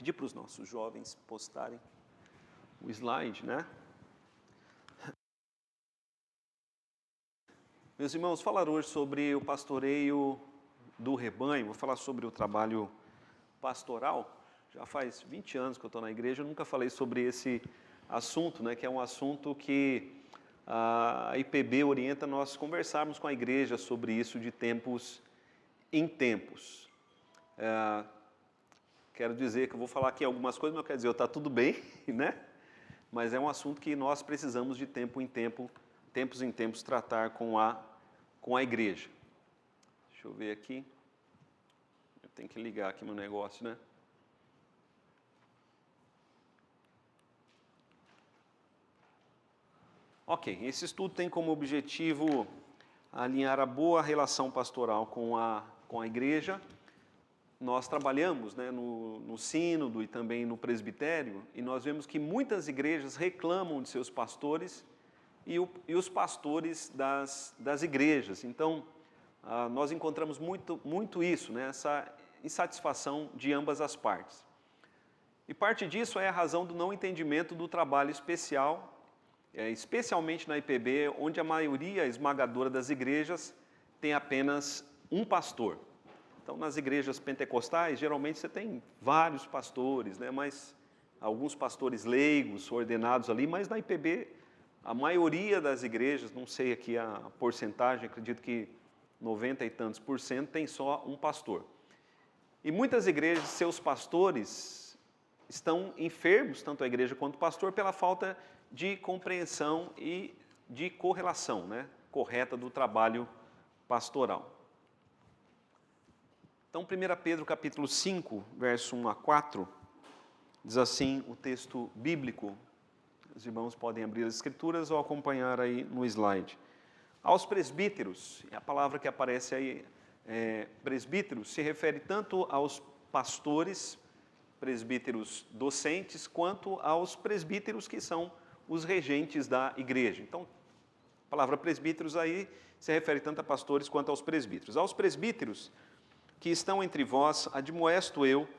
pedir para os nossos jovens postarem o slide, né? Meus irmãos, falar hoje sobre o pastoreio do rebanho, vou falar sobre o trabalho pastoral. Já faz 20 anos que eu estou na igreja, eu nunca falei sobre esse assunto, né? Que é um assunto que a IPB orienta nós conversarmos com a igreja sobre isso de tempos em tempos. Quero dizer que eu vou falar aqui algumas coisas, mas eu quero dizer, está tudo bem, né? Mas é um assunto que nós precisamos de tempos em tempos, tratar com a igreja. Deixa eu ver aqui. Eu tenho que ligar aqui meu negócio, né? Ok, esse estudo tem como objetivo alinhar a boa relação pastoral com a igreja. Nós trabalhamos, né, no sínodo e também no presbitério, e nós vemos que muitas igrejas reclamam de seus pastores e os pastores das igrejas. Então, nós encontramos muito isso, né, essa insatisfação de ambas as partes. E parte disso é a razão do não entendimento do trabalho especial, especialmente na IPB, onde a maioria esmagadora das igrejas tem apenas um pastor. Então, nas igrejas pentecostais, geralmente você tem vários pastores, né? Mas alguns pastores leigos, ordenados ali, mas na IPB, a maioria das igrejas, não sei aqui a porcentagem, acredito que 90 e tantos por cento, tem só um pastor. E muitas igrejas, seus pastores estão enfermos, tanto a igreja quanto o pastor, pela falta de compreensão e de correlação, né, correta do trabalho pastoral. Então, 1 Pedro capítulo 5, verso 1 a 4, diz assim o texto bíblico. Os irmãos podem abrir as escrituras ou acompanhar aí no slide. Aos presbíteros, a palavra que aparece aí, presbíteros, se refere tanto aos pastores, presbíteros docentes, quanto aos presbíteros que são os regentes da igreja. Então, a palavra presbíteros aí se refere tanto a pastores quanto aos presbíteros. Aos presbíteros que estão entre vós, admoesto eu,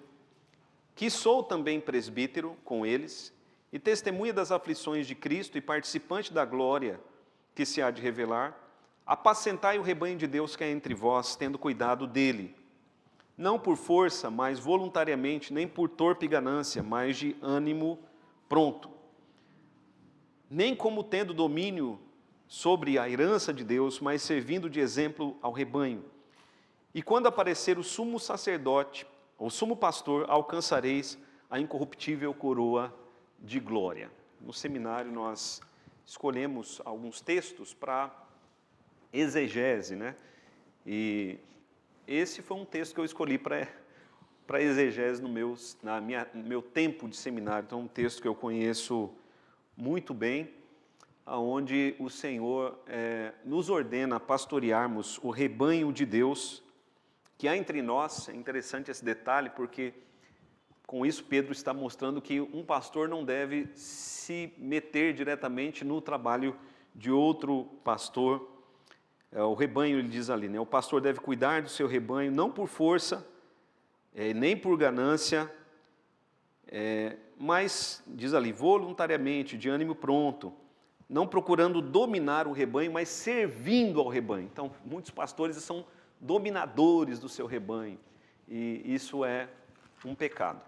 que sou também presbítero com eles, e testemunha das aflições de Cristo e participante da glória que se há de revelar, apacentai o rebanho de Deus que é entre vós, tendo cuidado dele, não por força, mas voluntariamente, nem por torpe ganância, mas de ânimo pronto, nem como tendo domínio sobre a herança de Deus, mas servindo de exemplo ao rebanho. E quando aparecer o sumo sacerdote, ou sumo pastor, alcançareis a incorruptível coroa de glória. No seminário nós escolhemos alguns textos para exegese, né? E esse foi um texto que eu escolhi para exegese no meu tempo de seminário. Então, um texto que eu conheço muito bem, onde o Senhor nos ordena pastorearmos o rebanho de Deus, que há entre nós. É interessante esse detalhe, porque com isso Pedro está mostrando que um pastor não deve se meter diretamente no trabalho de outro pastor. O rebanho, ele diz ali, né? O pastor deve cuidar do seu rebanho, não por força, nem por ganância, mas, diz ali, voluntariamente, de ânimo pronto, não procurando dominar o rebanho, mas servindo ao rebanho. Então, muitos pastores são dominadores do seu rebanho, e isso é um pecado.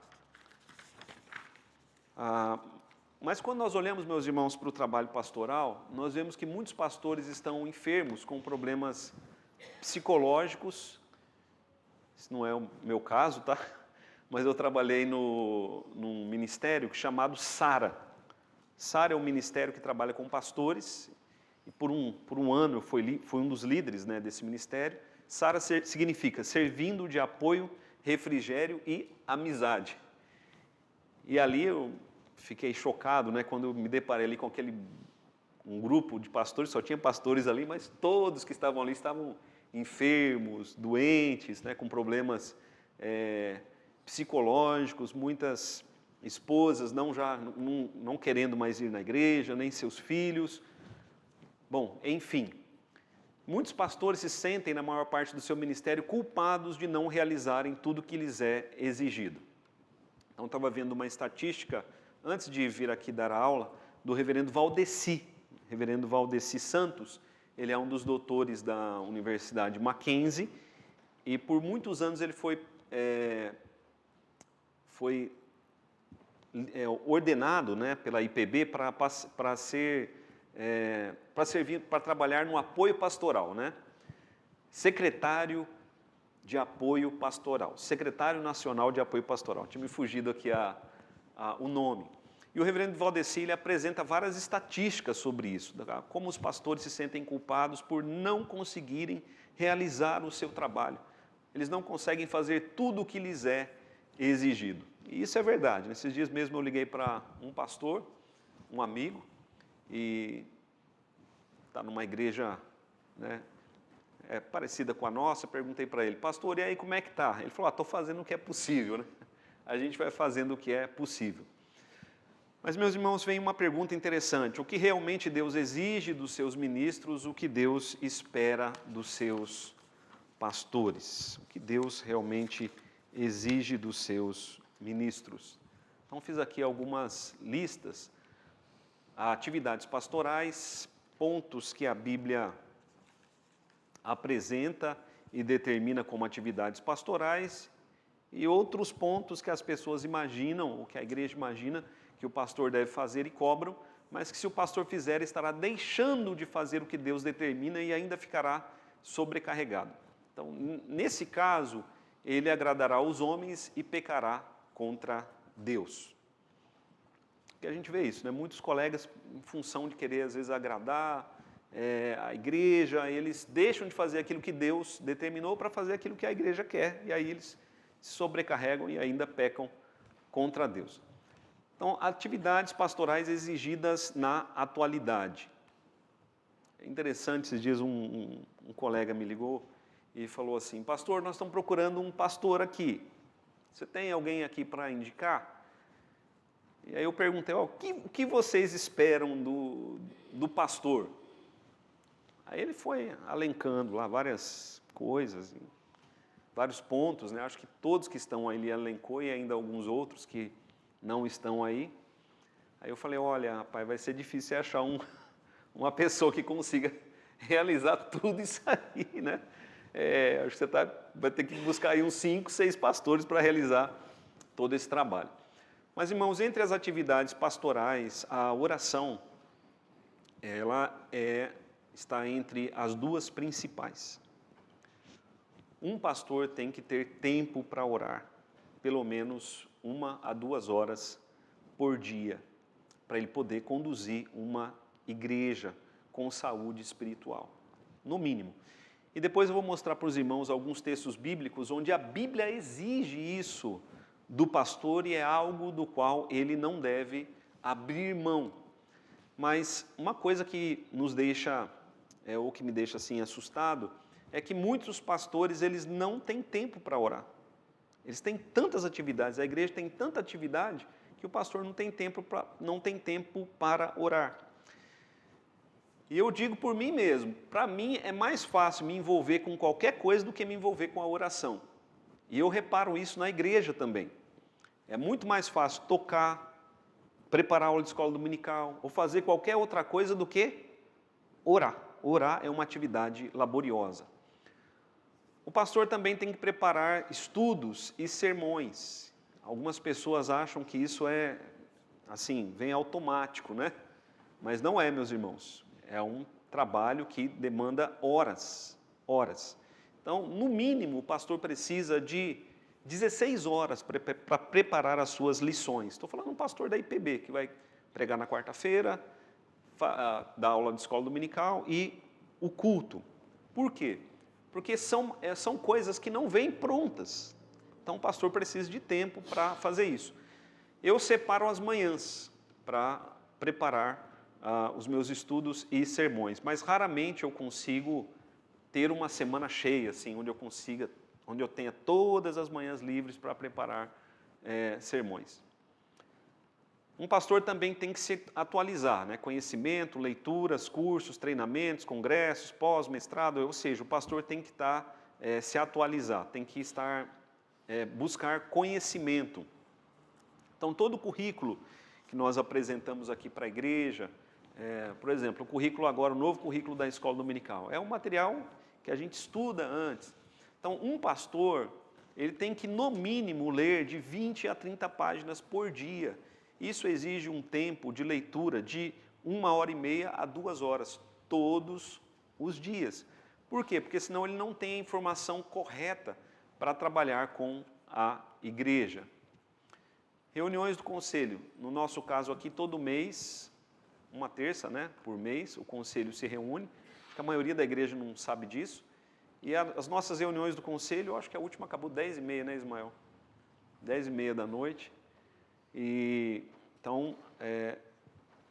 Mas quando nós olhamos, meus irmãos, para o trabalho pastoral, nós vemos que muitos pastores estão enfermos com problemas psicológicos. Isso não é o meu caso, tá? Mas eu trabalhei num ministério chamado SARA. SARA é um ministério que trabalha com pastores, e por um ano eu fui um dos líderes, né, desse ministério. SARA significa servindo de apoio, refrigério e amizade. E ali eu fiquei chocado, né, quando eu me deparei ali com um grupo de pastores, só tinha pastores ali, mas todos que estavam ali estavam enfermos, doentes, né, com problemas psicológicos, muitas esposas não querendo mais ir na igreja, nem seus filhos. Bom, enfim, muitos pastores se sentem, na maior parte do seu ministério, culpados de não realizarem tudo que lhes é exigido. Então, estava vendo uma estatística, antes de vir aqui dar a aula, do reverendo Valdeci Santos. Ele é um dos doutores da Universidade Mackenzie e por muitos anos ele foi ordenado, né, pela IPB para trabalhar no apoio pastoral, né? Secretário de Apoio Pastoral, Secretário Nacional de Apoio Pastoral. Tinha me fugido aqui o nome. E o reverendo Valdeci, ele apresenta várias estatísticas sobre isso, como os pastores se sentem culpados por não conseguirem realizar o seu trabalho. Eles não conseguem fazer tudo o que lhes é exigido. E isso é verdade. Nesses dias mesmo eu liguei para um pastor, um amigo, e está numa igreja, né, parecida com a nossa. Perguntei para ele: pastor, e aí como é que está? Ele falou: estou fazendo o que é possível, né? A gente vai fazendo o que é possível. Mas, meus irmãos, vem uma pergunta interessante: o que realmente Deus exige dos seus ministros, o que Deus espera dos seus pastores? O que Deus realmente exige dos seus ministros? Então, fiz aqui algumas listas, atividades pastorais, pontos que a Bíblia apresenta e determina como atividades pastorais, e outros pontos que as pessoas imaginam, ou que a igreja imagina, que o pastor deve fazer e cobram, mas que se o pastor fizer, estará deixando de fazer o que Deus determina e ainda ficará sobrecarregado. Então, nesse caso, ele agradará aos homens e pecará contra Deus. Porque a gente vê isso, né? Muitos colegas, em função de querer, às vezes, agradar a igreja, eles deixam de fazer aquilo que Deus determinou para fazer aquilo que a igreja quer, e aí eles se sobrecarregam e ainda pecam contra Deus. Então, atividades pastorais exigidas na atualidade. É interessante, esses dias um colega me ligou e falou assim: pastor, nós estamos procurando um pastor aqui. Você tem alguém aqui para indicar? E aí eu perguntei: o que vocês esperam do pastor? Aí ele foi elencando lá várias coisas, vários pontos, né? Acho que todos que estão aí ele elencou e ainda alguns outros que não estão aí. Aí eu falei: olha, rapaz, vai ser difícil você achar uma pessoa que consiga realizar tudo isso aí, né? Acho que você vai ter que buscar aí uns 5, 6 pastores para realizar todo esse trabalho. Mas, irmãos, entre as atividades pastorais, a oração, ela está entre as duas principais. Um pastor tem que ter tempo para orar, pelo menos 1 a 2 horas por dia, para ele poder conduzir uma igreja com saúde espiritual, no mínimo. E depois eu vou mostrar para os irmãos alguns textos bíblicos onde a Bíblia exige isso do pastor e é algo do qual ele não deve abrir mão. Mas uma coisa que nos deixa, ou que me deixa assim assustado, é que muitos pastores, eles não têm tempo para orar. Eles têm tantas atividades, a igreja tem tanta atividade, que o pastor não tem tempo para orar. E eu digo por mim mesmo, para mim é mais fácil me envolver com qualquer coisa do que me envolver com a oração. E eu reparo isso na igreja também. É muito mais fácil tocar, preparar a aula de escola dominical, ou fazer qualquer outra coisa do que orar. Orar é uma atividade laboriosa. O pastor também tem que preparar estudos e sermões. Algumas pessoas acham que isso vem automático, né? Mas não é, meus irmãos. É um trabalho que demanda horas. Então, no mínimo, o pastor precisa de 16 horas para preparar as suas lições. Estou falando de um pastor da IPB, que vai pregar na quarta-feira, dar aula de escola dominical e o culto. Por quê? Porque são coisas que não vêm prontas. Então, o pastor precisa de tempo para fazer isso. Eu separo as manhãs para preparar os meus estudos e sermões, mas raramente eu consigo ter uma semana cheia, assim, onde eu tenha todas as manhãs livres para preparar sermões. Um pastor também tem que se atualizar, né? Conhecimento, leituras, cursos, treinamentos, congressos, pós-mestrado, ou seja, o pastor tem que se atualizar, tem que buscar conhecimento. Então, todo o currículo que nós apresentamos aqui para a igreja, por exemplo, o currículo agora, o novo currículo da escola dominical, é um material que a gente estuda antes. Então, um pastor, ele tem que, no mínimo, ler de 20 a 30 páginas por dia. Isso exige um tempo de leitura de 1h30 a 2 horas, todos os dias. Por quê? Porque senão ele não tem a informação correta para trabalhar com a igreja. Reuniões do conselho, no nosso caso aqui, todo mês, uma terça, né, por mês, o conselho se reúne, que a maioria da igreja não sabe disso, e as nossas reuniões do conselho, eu acho que a última acabou 10h30, né, Ismael? 10h30 da noite, e então,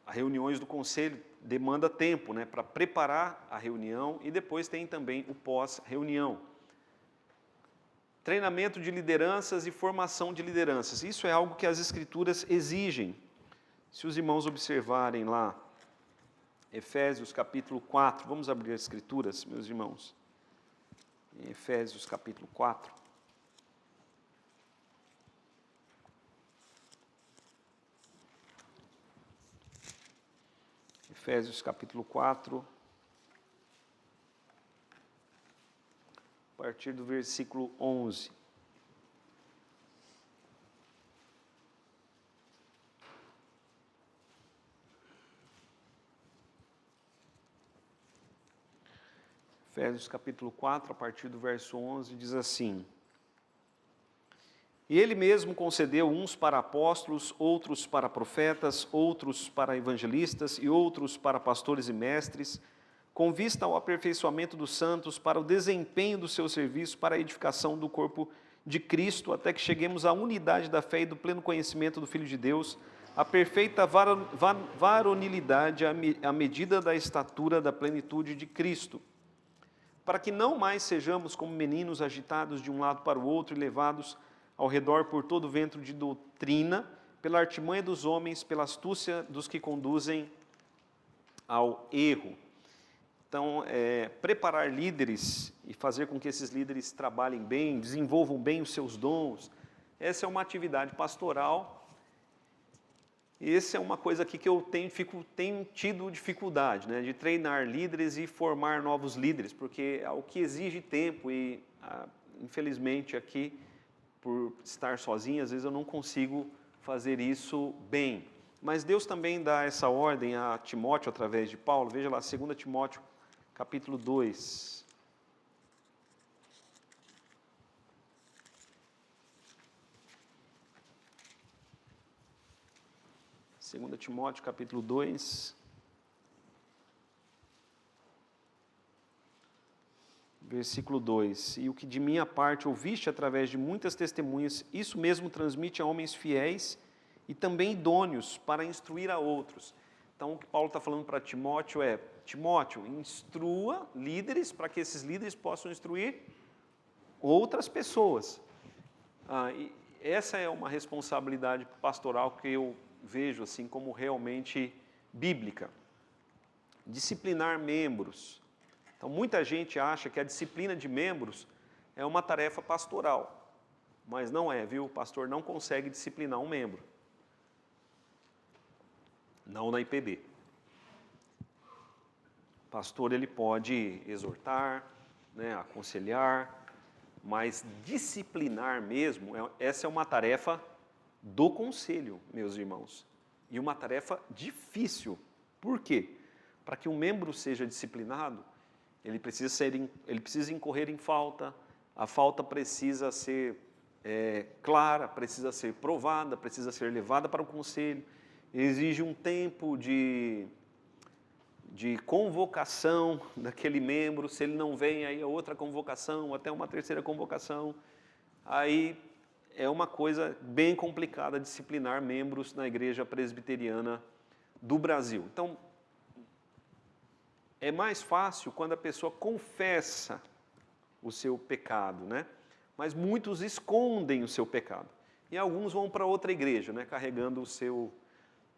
as reuniões do conselho demanda tempo, né, para preparar a reunião, e depois tem também o pós-reunião. Treinamento de lideranças e formação de lideranças. Isso é algo que as Escrituras exigem. Se os irmãos observarem lá, Efésios capítulo 4, vamos abrir as Escrituras, meus irmãos. Em Efésios capítulo 4. Efésios capítulo 4. A partir do versículo 11. Efésios capítulo 4, a partir do verso 11, diz assim: E ele mesmo concedeu uns para apóstolos, outros para profetas, outros para evangelistas e outros para pastores e mestres, com vista ao aperfeiçoamento dos santos, para o desempenho do seu serviço, para a edificação do corpo de Cristo, até que cheguemos à unidade da fé e do pleno conhecimento do Filho de Deus, a perfeita varonilidade à medida da estatura da plenitude de Cristo, para que não mais sejamos como meninos agitados de um lado para o outro e levados ao redor por todo vento de doutrina, pela artimanha dos homens, pela astúcia dos que conduzem ao erro. Então, preparar líderes e fazer com que esses líderes trabalhem bem, desenvolvam bem os seus dons, essa é uma atividade pastoral. Essa é uma coisa aqui que eu tenho tido dificuldade, né, de treinar líderes e formar novos líderes, porque é o que exige tempo e, infelizmente, aqui, por estar sozinho, às vezes eu não consigo fazer isso bem. Mas Deus também dá essa ordem a Timóteo através de Paulo. Veja lá, 2 Timóteo, capítulo 2. 2 Timóteo, capítulo 2. Versículo 2: E o que de minha parte ouviste através de muitas testemunhas, isso mesmo transmite a homens fiéis e também idôneos para instruir a outros. Então, o que Paulo está falando para Timóteo é: Timóteo, instrua líderes para que esses líderes possam instruir outras pessoas. E essa é uma responsabilidade pastoral que eu vejo assim como realmente bíblica. Disciplinar membros. Então, muita gente acha que a disciplina de membros é uma tarefa pastoral, mas não é, viu? O pastor não consegue disciplinar um membro. Não na IPB. O pastor, ele pode exortar, né, aconselhar, mas disciplinar mesmo, essa é uma tarefa do conselho, meus irmãos. E uma tarefa difícil. Por quê? Para que um membro seja disciplinado, ele precisa incorrer em falta, a falta precisa ser clara, precisa ser provada, precisa ser levada para o conselho, exige um tempo de convocação daquele membro, se ele não vem, aí é outra convocação, até uma terceira convocação. Aí é uma coisa bem complicada disciplinar membros na Igreja Presbiteriana do Brasil. Então, é mais fácil quando a pessoa confessa o seu pecado, né? Mas muitos escondem o seu pecado. E alguns vão para outra igreja, né, carregando o seu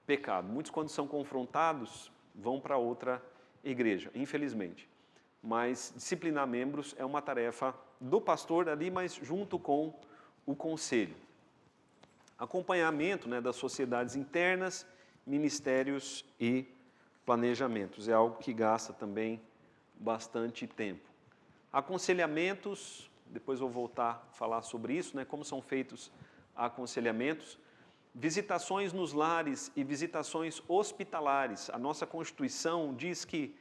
pecado. Muitos, quando são confrontados, vão para outra igreja, infelizmente. Mas disciplinar membros é uma tarefa do pastor ali, mas junto com o conselho. Acompanhamento, né, das sociedades internas, ministérios e planejamentos. É algo que gasta também bastante tempo. Aconselhamentos, depois vou voltar a falar sobre isso, né, como são feitos aconselhamentos. Visitações nos lares e visitações hospitalares. A nossa Constituição diz que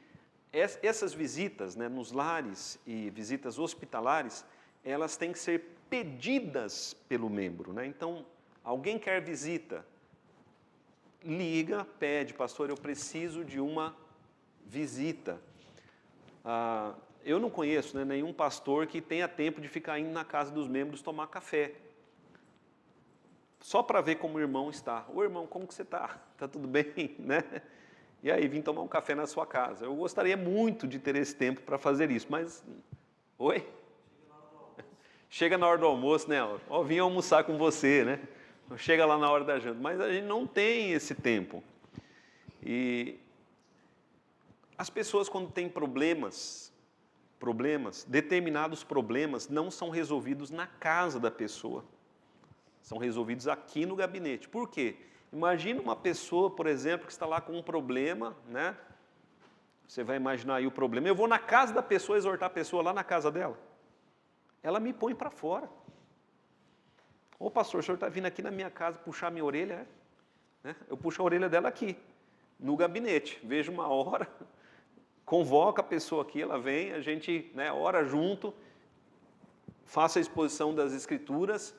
essas visitas, né, nos lares e visitas hospitalares, elas têm que ser pedidas pelo membro, né? Então, alguém quer visita, liga, pede, pastor, eu preciso de uma visita. Eu não conheço, né, nenhum pastor que tenha tempo de ficar indo na casa dos membros tomar café. Só para ver como o irmão está. Ô irmão, como que você está? Está tudo bem? Né? E aí, vim tomar um café na sua casa. Eu gostaria muito de ter esse tempo para fazer isso, mas... Oi? Chega na hora do almoço, né? Ó, vim almoçar com você, né? Chega lá na hora da janta. Mas a gente não tem esse tempo. E as pessoas, quando têm problemas, determinados problemas não são resolvidos na casa da pessoa. São resolvidos aqui no gabinete. Por quê? Imagina uma pessoa, por exemplo, que está lá com um problema, né? Você vai imaginar aí o problema. Eu vou na casa da pessoa, exortar a pessoa lá na casa dela. Ela me põe para fora. Ô pastor, o senhor está vindo aqui na minha casa puxar minha orelha? Né? Eu puxo a orelha dela aqui, no gabinete. Vejo uma hora, convoca a pessoa aqui, ela vem, a gente, né, ora junto, faça a exposição das Escrituras.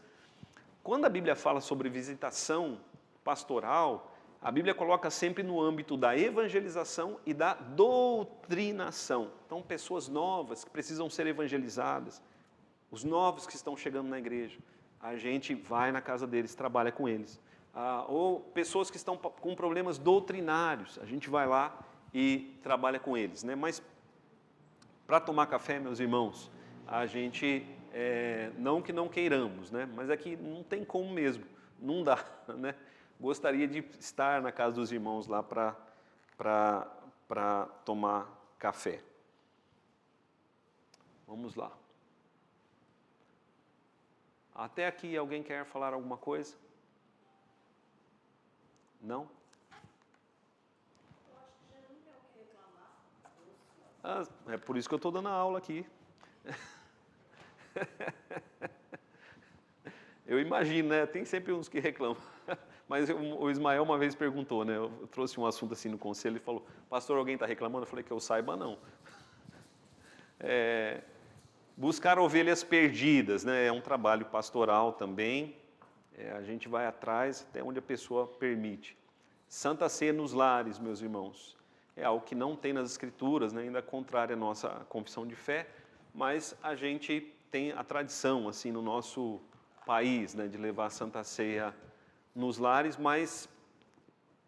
Quando a Bíblia fala sobre visitação pastoral, a Bíblia coloca sempre no âmbito da evangelização e da doutrinação. Então, pessoas novas que precisam ser evangelizadas, os novos que estão chegando na igreja, a gente vai na casa deles, trabalha com eles. Ou pessoas que estão com problemas doutrinários, a gente vai lá e trabalha com eles, né? Mas, para tomar café, meus irmãos, a gente... não que não queiramos, né? Mas é que não tem como mesmo, não dá, né? Gostaria de estar na casa dos irmãos lá para tomar café. Vamos lá. Até aqui, alguém quer falar alguma coisa? Não? Eu acho que já não tem o que reclamar. É por isso que eu estou dando a aula aqui. Eu imagino, né? Tem sempre uns que reclamam. Mas o Ismael uma vez perguntou, né? Eu trouxe um assunto assim no conselho e falou, pastor, alguém está reclamando? Eu falei que eu saiba, não. Buscar ovelhas perdidas, né? É um trabalho pastoral também. A gente vai atrás até onde a pessoa permite. Santa Ceia nos lares, meus irmãos. É algo que não tem nas Escrituras, né? Ainda contrário à nossa confissão de fé, mas a gente tem a tradição, assim, no nosso país, né? De levar a Santa Ceia nos lares, mas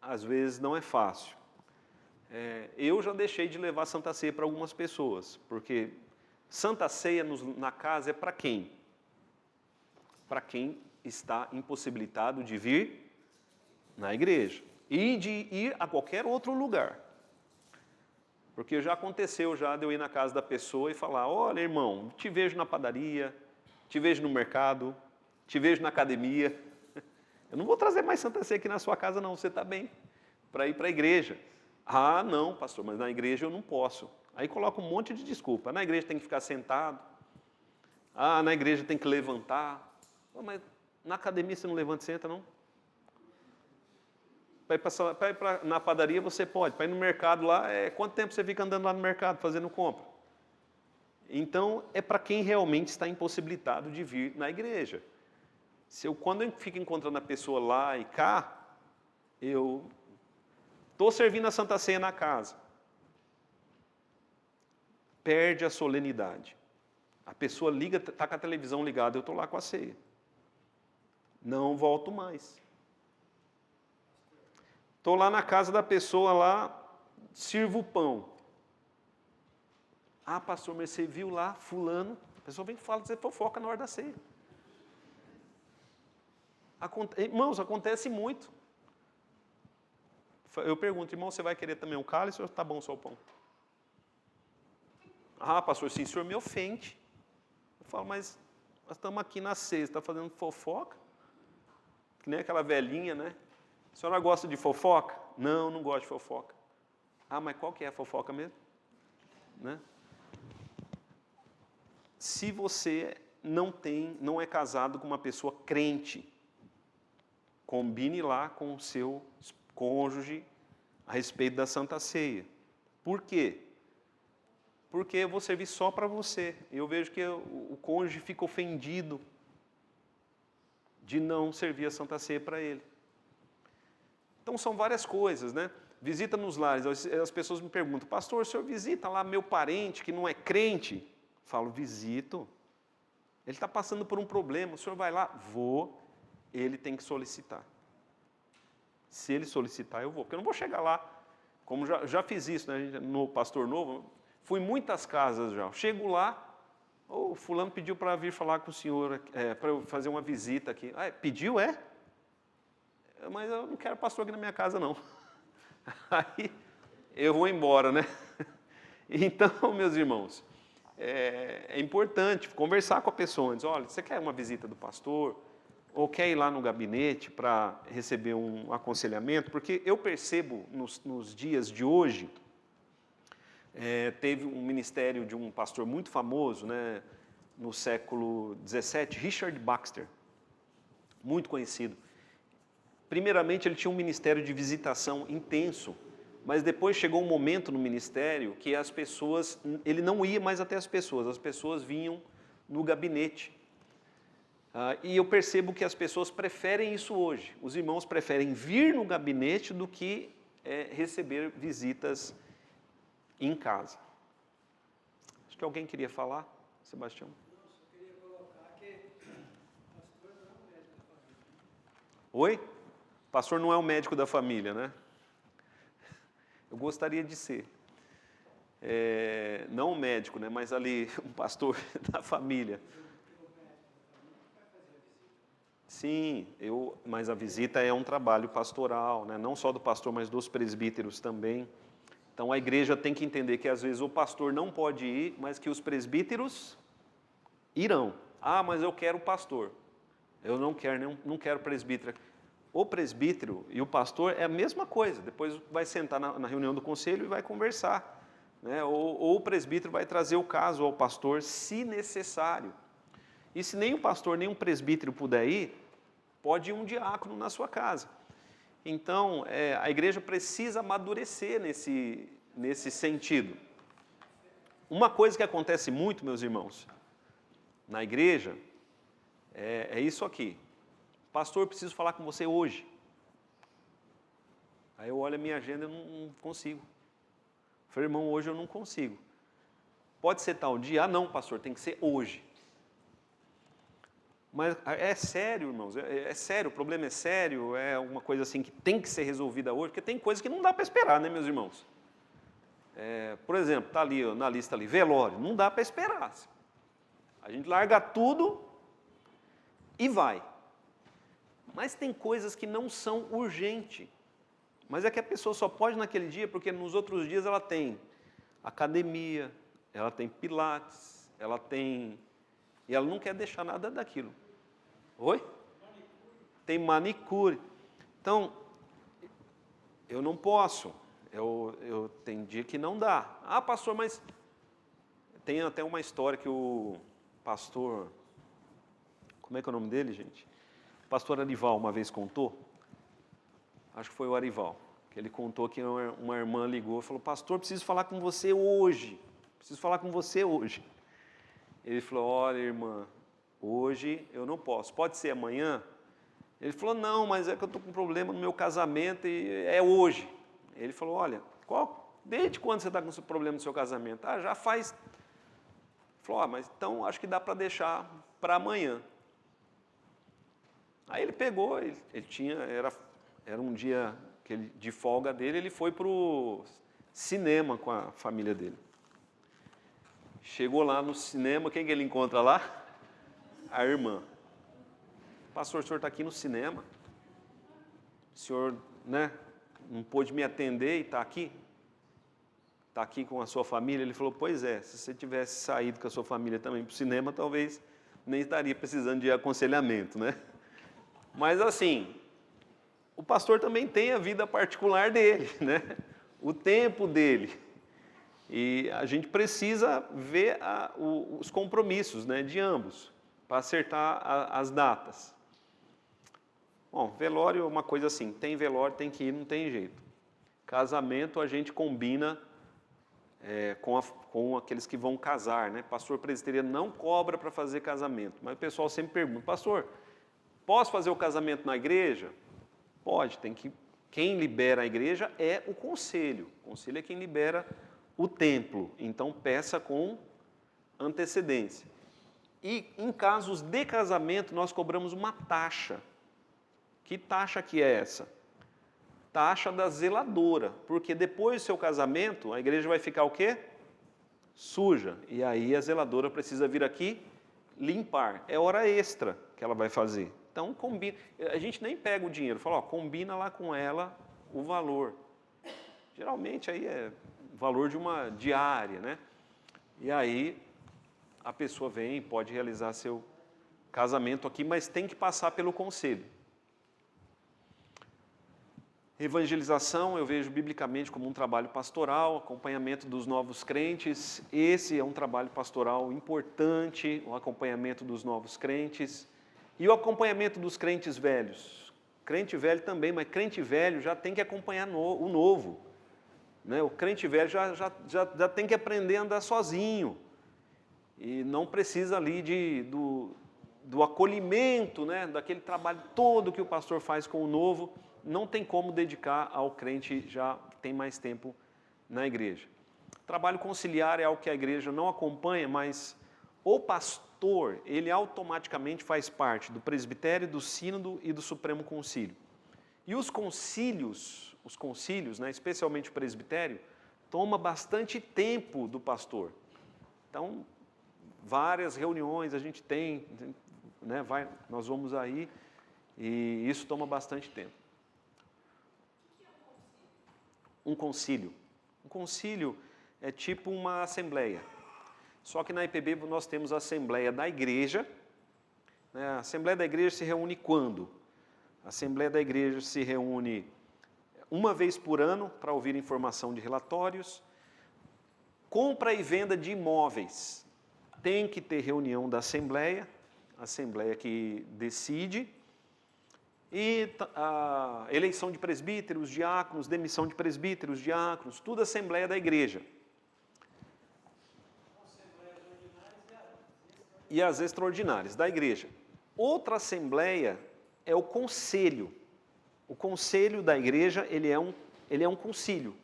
às vezes não é fácil. Eu já deixei de levar Santa Ceia para algumas pessoas, porque Santa Ceia na casa é para quem? Para quem está impossibilitado de vir na igreja e de ir a qualquer outro lugar. Porque já aconteceu de eu ir na casa da pessoa e falar, olha irmão, te vejo na padaria, te vejo no mercado, te vejo na academia. Eu não vou trazer mais Santa Ceia aqui na sua casa não, você está bem, para ir para a igreja. Ah, não, pastor, mas na igreja eu não posso. Aí coloca um monte de desculpa. Na igreja tem que ficar sentado. Ah, na igreja tem que levantar. Oh, mas na academia você não levanta e senta, não? Para ir na padaria você pode. Para ir no mercado lá, quanto tempo você fica andando lá no mercado fazendo compra? Então, é para quem realmente está impossibilitado de vir na igreja. Quando eu fico encontrando a pessoa lá e cá, eu estou servindo a Santa Ceia na casa. Perde a solenidade. A pessoa liga, está com a televisão ligada, eu estou lá com a ceia. Não volto mais. Estou lá na casa da pessoa lá, sirvo o pão. Ah, pastor, mas você viu lá, fulano? A pessoa vem e fala, você fofoca na hora da ceia. Irmãos, acontece muito. Eu pergunto, irmão, você vai querer também um cálice ou está bom só o pão? Ah, pastor, sim, o senhor me ofende. Eu falo, mas nós estamos aqui na ceia, você está fazendo fofoca? que nem aquela velhinha, né? A senhora gosta de fofoca? Não, não gosto de fofoca. Ah, mas qual que é a fofoca mesmo? Né? Se você não é casado com uma pessoa crente, combine lá com o seu cônjuge a respeito da Santa Ceia. Por quê? Porque eu vou servir só para você. Eu vejo que o cônjuge fica ofendido de não servir a Santa Ceia para ele. Então são várias coisas, né? Visita nos lares. As pessoas me perguntam, pastor, o senhor visita lá meu parente que não é crente? Eu falo, visito. Ele está passando por um problema, o senhor vai lá? Vou. Ele tem que solicitar. Se ele solicitar, eu vou. Porque eu não vou chegar lá, como já fiz isso, né? No Pastor Novo, fui em muitas casas já. Chego lá, o fulano pediu para vir falar com o senhor, para eu fazer uma visita aqui. Ah, pediu, é? Mas eu não quero pastor aqui na minha casa, não. Aí eu vou embora, né? Então, meus irmãos, é importante conversar com a pessoa antes. Olha, você quer uma visita do pastor? Ou quer ir lá no gabinete para receber um aconselhamento? Porque eu percebo nos dias de hoje, teve um ministério de um pastor muito famoso, né, no século XVII, Richard Baxter, muito conhecido. Primeiramente, ele tinha um ministério de visitação intenso, mas depois chegou um momento no ministério que as pessoas, ele não ia mais até as pessoas vinham no gabinete. E eu percebo que as pessoas preferem isso hoje. Os irmãos preferem vir no gabinete do que receber visitas em casa. Acho que alguém queria falar, Sebastião? Eu queria colocar que pastor não é o médico da família. Oi? Pastor não é o médico da família, né? Eu gostaria de ser. Não um médico, né? Mas ali um pastor da família. Sim, mas a visita é um trabalho pastoral, né? Não só do pastor, mas dos presbíteros também. Então a igreja tem que entender que às vezes o pastor não pode ir, mas que os presbíteros irão. Ah, mas eu quero o pastor. Eu não quero presbítero. O presbítero e o pastor é a mesma coisa. Depois vai sentar na reunião do conselho e vai conversar, né? Ou o presbítero vai trazer o caso ao pastor, se necessário. E se nem o pastor, nem um presbítero puder ir, pode ir um diácono na sua casa. Então, a igreja precisa amadurecer nesse sentido. Uma coisa que acontece muito, meus irmãos, na igreja, é isso aqui. Pastor, eu preciso falar com você hoje. Aí eu olho a minha agenda e não consigo. Eu falei, irmão, hoje eu não consigo. Pode ser tal dia? Ah, não, pastor, tem que ser hoje. Mas é sério, irmãos, é sério, o problema é sério, é uma coisa assim que tem que ser resolvida hoje, porque tem coisas que não dá para esperar, né, meus irmãos? Por exemplo, está ali, ó, na lista ali, velório, não dá para esperar. A gente larga tudo e vai. Mas tem coisas que não são urgentes, mas é que a pessoa só pode naquele dia, porque nos outros dias ela tem academia, ela tem pilates, ela tem... E ela não quer deixar nada daquilo. Oi? Manicure. Tem manicure. Então, eu não posso. Eu tem dia que não dá. Ah, pastor, mas... Tem até uma história que o pastor... Como é que é o nome dele, gente? O pastor Arival uma vez contou. Acho que foi o Arival. Que ele contou que uma irmã ligou e falou, pastor, preciso falar com você hoje. Preciso falar com você hoje. Ele falou, olha, irmã, hoje eu não posso, pode ser amanhã? Ele falou, não, mas é que eu estou com um problema no meu casamento e é hoje. Ele falou, olha, desde quando você está com esse problema no seu casamento? Ah, já faz... Ele falou, mas então acho que dá para deixar para amanhã. Aí ele pegou, ele tinha, era um dia de folga dele, ele foi para o cinema com a família dele. Chegou lá no cinema, quem que ele encontra lá? A irmã. Pastor, o senhor está aqui no cinema? O senhor, né, não pôde me atender e está aqui? Está aqui com a sua família? Ele falou, pois é, se você tivesse saído com a sua família também para o cinema, talvez nem estaria precisando de aconselhamento, né? Mas assim, o pastor também tem a vida particular dele, né? O tempo dele. E a gente precisa ver os compromissos, né, de ambos, para acertar as datas. Bom, velório é uma coisa assim, tem velório, tem que ir, não tem jeito. Casamento a gente combina com aqueles que vão casar, né? Pastor presbiteriano não cobra para fazer casamento, mas o pessoal sempre pergunta, pastor, posso fazer o casamento na igreja? Pode, quem libera a igreja é o conselho. O conselho é quem libera o templo. Então peça com antecedência. E em casos de casamento nós cobramos uma taxa. Que taxa que é essa? Taxa da zeladora, porque depois do seu casamento a igreja vai ficar o quê? Suja. E aí a zeladora precisa vir aqui limpar. É hora extra que ela vai fazer. Então, combina. A gente nem pega o dinheiro, fala, ó, combina lá com ela o valor. Geralmente aí é o valor de uma diária, né? E aí a pessoa vem e pode realizar seu casamento aqui, mas tem que passar pelo conselho. Evangelização eu vejo biblicamente como um trabalho pastoral, acompanhamento dos novos crentes. Esse é um trabalho pastoral importante, o acompanhamento dos novos crentes. E o acompanhamento dos crentes velhos. Crente velho também, mas crente velho já tem que acompanhar o novo. Né? O crente velho já tem que aprender a andar sozinho. E não precisa ali do acolhimento, né? Daquele trabalho todo que o pastor faz com o novo. Não tem como dedicar ao crente já tem mais tempo na igreja. Trabalho conciliar é algo que a igreja não acompanha, mas o pastor, ele automaticamente faz parte do presbitério, do sínodo e do Supremo Concílio. E os concílios, né, especialmente o presbitério, toma bastante tempo do pastor. Então, várias reuniões a gente tem, né, nós vamos aí, e isso toma bastante tempo. Um concílio. Um concílio é tipo uma assembleia. Só que na IPB nós temos a Assembleia da Igreja. Né? A Assembleia da Igreja se reúne quando? A Assembleia da Igreja se reúne uma vez por ano para ouvir informação de relatórios. Compra e venda de imóveis. Tem que ter reunião da Assembleia, a Assembleia que decide. E a eleição de presbíteros, diáconos, demissão de presbíteros, diáconos, tudo Assembleia da Igreja. E as extraordinárias da igreja. Outra assembleia é o conselho. O conselho da igreja, ele é um concílio.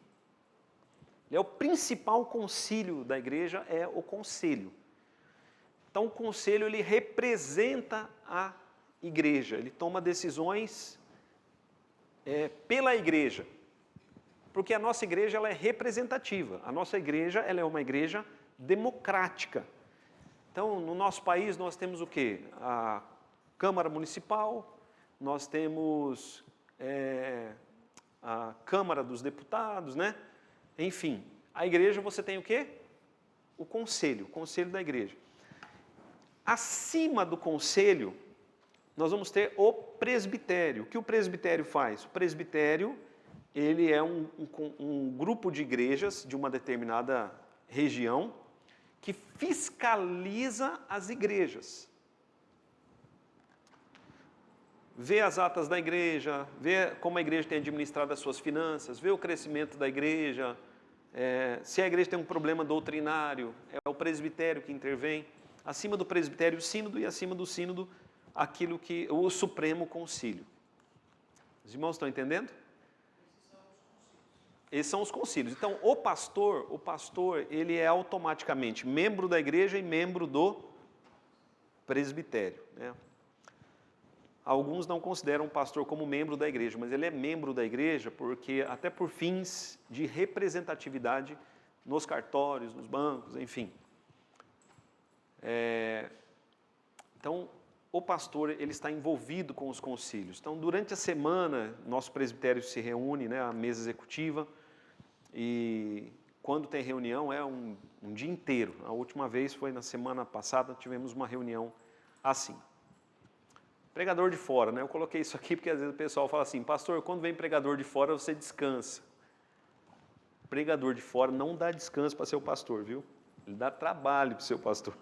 Ele é o principal concílio da igreja, é o conselho. Então, o conselho, ele representa a igreja. Ele toma decisões pela igreja. Porque a nossa igreja, ela é representativa. A nossa igreja, ela é uma igreja democrática. Então, no nosso país, nós temos o quê? A Câmara Municipal, nós temos a Câmara dos Deputados, né? Enfim, a igreja você tem o quê? O conselho da igreja. Acima do conselho, nós vamos ter o presbitério. O que o presbitério faz? O presbitério, ele é um grupo de igrejas de uma determinada região, que fiscaliza as igrejas. Vê as atas da igreja, vê como a igreja tem administrado as suas finanças, vê o crescimento da igreja, se a igreja tem um problema doutrinário, é o presbitério que intervém. Acima do presbitério, o sínodo, e acima do sínodo, o Supremo Concílio. Os irmãos estão entendendo? Esses são os concílios. Então, o pastor, ele é automaticamente membro da igreja e membro do presbitério. Né? Alguns não consideram o pastor como membro da igreja, mas ele é membro da igreja porque, até por fins de representatividade nos cartórios, nos bancos, enfim. Então, o pastor, ele está envolvido com os concílios. Então, durante a semana, nosso presbitério se reúne, né, a mesa executiva, e quando tem reunião é um dia inteiro. A última vez foi na semana passada, tivemos uma reunião assim. Pregador de fora, né? Eu coloquei isso aqui porque às vezes o pessoal fala assim, pastor, quando vem pregador de fora você descansa. Pregador de fora não dá descanso para ser o pastor, viu? Ele dá trabalho para ser o pastor.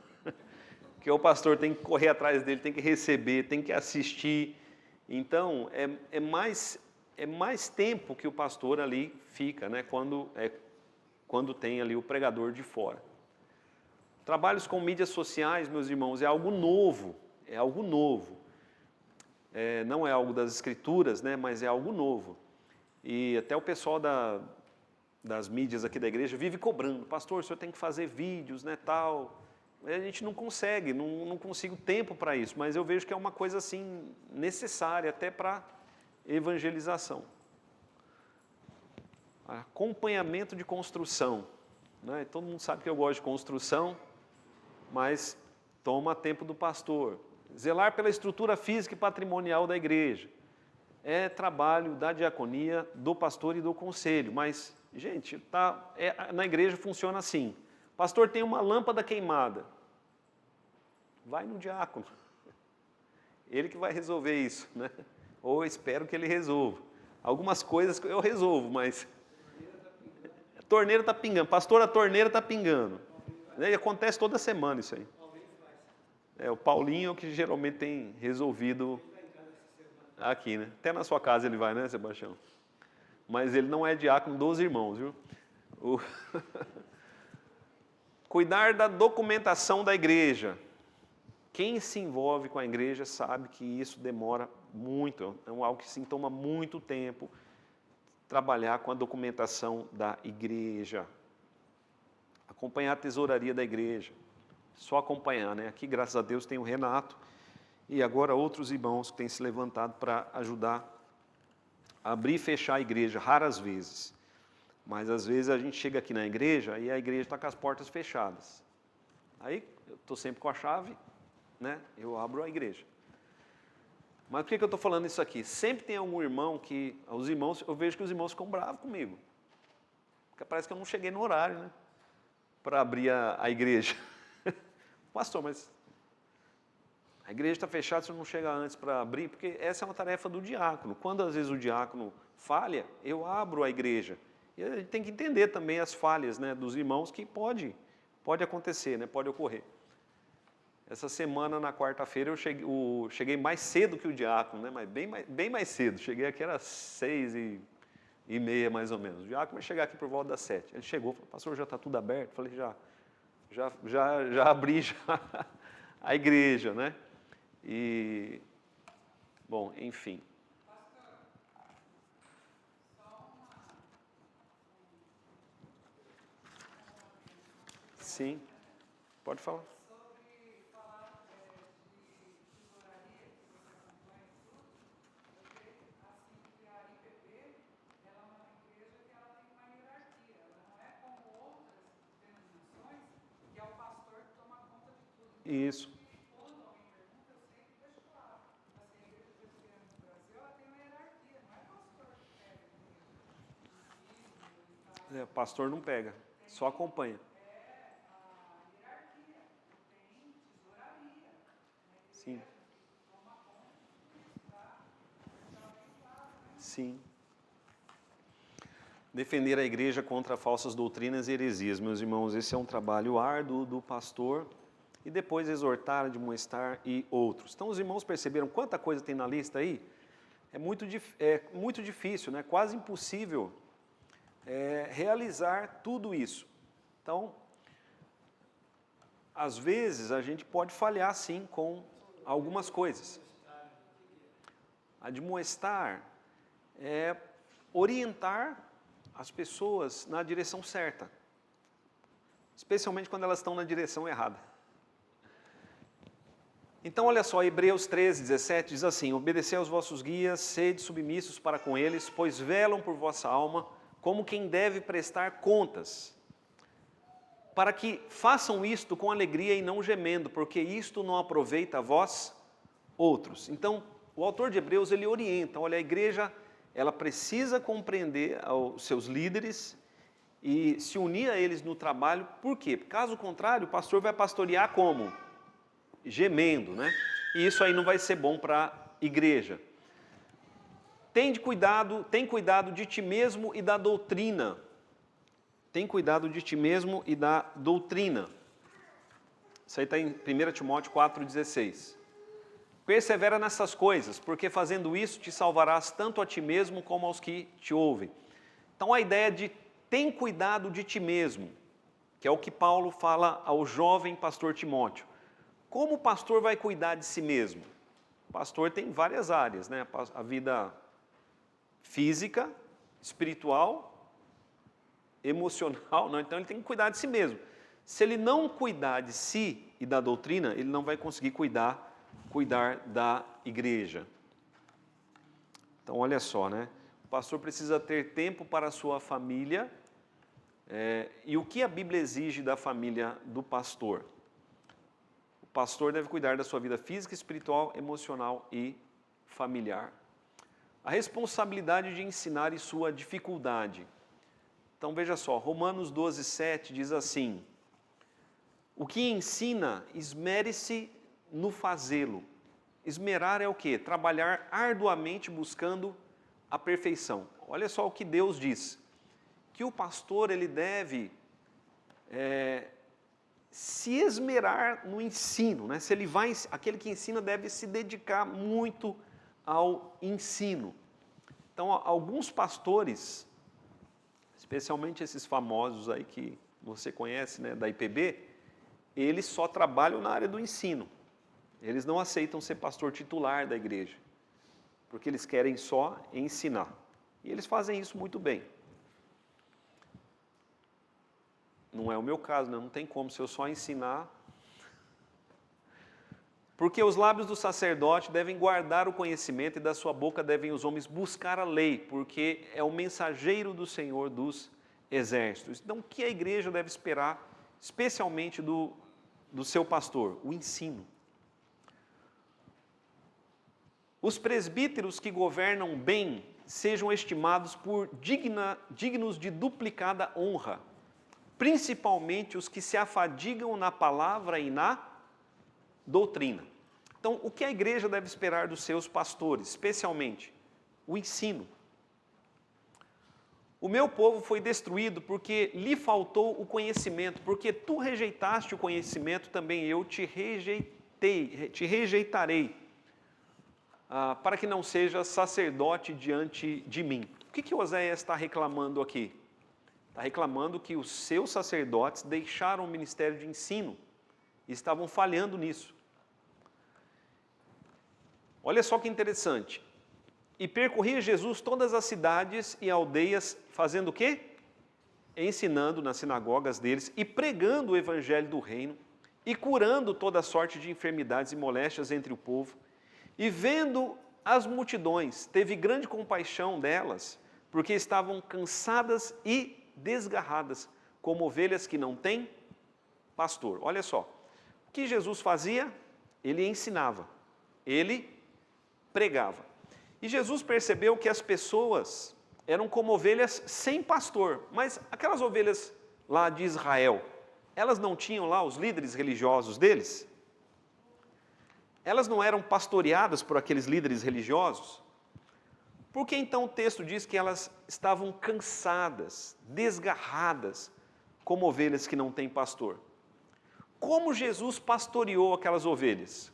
Porque o pastor tem que correr atrás dele, tem que receber, tem que assistir. Então, é mais tempo que o pastor ali fica, né? Quando tem ali o pregador de fora. Trabalhos com mídias sociais, meus irmãos, é algo novo. É algo novo. Não é algo das escrituras, né? Mas é algo novo. E até o pessoal das mídias aqui da igreja vive cobrando, pastor, o senhor tem que fazer vídeos, né, tal. A gente não consegue, não consigo tempo para isso, mas eu vejo que é uma coisa assim necessária até para evangelização. Acompanhamento de construção, né? Todo mundo sabe que eu gosto de construção, mas toma tempo do pastor. Zelar pela estrutura física e patrimonial da igreja. É trabalho da diaconia, do pastor e do conselho, mas, gente, na igreja funciona assim. Pastor, tem uma lâmpada queimada. Vai no diácono. Ele que vai resolver isso, né? Ou eu espero que ele resolva. Algumas coisas eu resolvo, mas a torneira está pingando. Pastor, a torneira está pingando. E acontece toda semana isso aí. O Paulinho é o que geralmente tem resolvido aqui, né? Até na sua casa ele vai, né, Sebastião? Mas ele não é diácono dos irmãos, viu? Cuidar da documentação da igreja. Quem se envolve com a igreja sabe que isso demora muito, é algo que sim, toma muito tempo trabalhar com a documentação da igreja. Acompanhar a tesouraria da igreja. Só acompanhar, né? Aqui, graças a Deus, tem o Renato e agora outros irmãos que têm se levantado para ajudar a abrir e fechar a igreja, raras vezes. Mas às vezes a gente chega aqui na igreja e a igreja está com as portas fechadas. Aí eu estou sempre com a chave, né? Eu abro a igreja. Mas por que eu estou falando isso aqui? Sempre tem algum irmão eu vejo que os irmãos ficam bravos comigo. Porque parece que eu não cheguei no horário, né? Para abrir a igreja. Pastor, mas a igreja está fechada, se não chega antes para abrir, porque essa é uma tarefa do diácono. Quando às vezes o diácono falha, eu abro a igreja. E a gente tem que entender também as falhas, né, dos irmãos, que pode acontecer, né, pode ocorrer. Essa semana, na quarta-feira, eu cheguei mais cedo que o diácono, né, mas bem mais cedo. Cheguei aqui, era 6h30, mais ou menos. O diácono vai chegar aqui por volta das 7. Ele chegou, falou, pastor, já está tudo aberto? Eu falei, já abri a igreja, né? E, bom, enfim. Sim, pode falar. Sobre falar de tesouraria, que você acompanha tudo, eu creio assim que a IPP, ela é uma igreja que ela tem uma hierarquia, ela não é como outras denominações, que é o pastor que toma conta de tudo. Isso. Quando alguém pergunta, eu sempre deixo claro. Assim, a igreja presbiteriana no Brasil, ela tem uma hierarquia, não é pastor que pega O pastor não pega, só acompanha. Sim. Sim. Defender a igreja contra falsas doutrinas e heresias. Meus irmãos, esse é um trabalho árduo do pastor. E depois exortar, admoestar e outros. Então os irmãos perceberam quanta coisa tem na lista aí? É muito difícil, né? Quase impossível realizar tudo isso. Então, às vezes a gente pode falhar sim com algumas coisas. Admoestar é orientar as pessoas na direção certa, especialmente quando elas estão na direção errada. Então, olha só, Hebreus 13:17 diz assim, obedecei aos vossos guias, sede submissos para com eles, pois velam por vossa alma, como quem deve prestar contas, para que façam isto com alegria e não gemendo, porque isto não aproveita a vós outros. Então, o autor de Hebreus, ele orienta, olha, a igreja, ela precisa compreender os seus líderes e se unir a eles no trabalho, por quê? Caso contrário, o pastor vai pastorear como? Gemendo, né? E isso aí não vai ser bom para igreja. Tem cuidado de ti mesmo e da doutrina. Tem cuidado de ti mesmo e da doutrina. Isso aí está em 1 Timóteo 4,16. Persevera nessas coisas, porque fazendo isso te salvarás tanto a ti mesmo como aos que te ouvem. Então a ideia de tem cuidado de ti mesmo, que é o que Paulo fala ao jovem pastor Timóteo. Como o pastor vai cuidar de si mesmo? O pastor tem várias áreas, né? A vida física, espiritual, emocional, não? Então ele tem que cuidar de si mesmo. Se ele não cuidar de si e da doutrina, ele não vai conseguir cuidar da igreja. Então olha só, né? O pastor precisa ter tempo para a sua família. E o que a Bíblia exige da família do pastor? O pastor deve cuidar da sua vida física, espiritual, emocional e familiar. A responsabilidade de ensinar e sua dificuldade. Então veja só, Romanos 12:7 diz assim: o que ensina, esmere-se no fazê-lo. Esmerar é o quê? Trabalhar arduamente buscando a perfeição. Olha só o que Deus diz. Que o pastor ele deve se esmerar no ensino, né? Se ele vai, aquele que ensina deve se dedicar muito ao ensino. Então, alguns pastores, especialmente esses famosos aí que você conhece, né, da IPB, eles só trabalham na área do ensino. Eles não aceitam ser pastor titular da igreja, porque eles querem só ensinar. E eles fazem isso muito bem. Não é o meu caso, né? Não tem como, se eu só ensinar. Porque os lábios do sacerdote devem guardar o conhecimento e da sua boca devem os homens buscar a lei, porque é o mensageiro do Senhor dos exércitos. Então, o que a igreja deve esperar, especialmente do seu pastor? O ensino. Os presbíteros que governam bem sejam estimados por dignos de duplicada honra, principalmente os que se afadigam na palavra e na doutrina. Então, o que a igreja deve esperar dos seus pastores, especialmente? O ensino. O meu povo foi destruído porque lhe faltou o conhecimento, porque tu rejeitaste o conhecimento, também eu te rejeitarei, para que não seja sacerdote diante de mim. O que Oséias está reclamando aqui? Está reclamando que os seus sacerdotes deixaram o ministério de ensino e estavam falhando nisso. Olha só que interessante. E percorria Jesus todas as cidades e aldeias, fazendo o quê? Ensinando nas sinagogas deles e pregando o evangelho do reino e curando toda sorte de enfermidades e moléstias entre o povo. E vendo as multidões, teve grande compaixão delas, porque estavam cansadas e desgarradas, como ovelhas que não têm pastor. Olha só, o que Jesus fazia? Ele ensinava, ele pregava. E Jesus percebeu que as pessoas eram como ovelhas sem pastor, mas aquelas ovelhas lá de Israel, elas não tinham lá os líderes religiosos deles? Elas não eram pastoreadas por aqueles líderes religiosos? Por que então o texto diz que elas estavam cansadas, desgarradas, como ovelhas que não têm pastor? Como Jesus pastoreou aquelas ovelhas?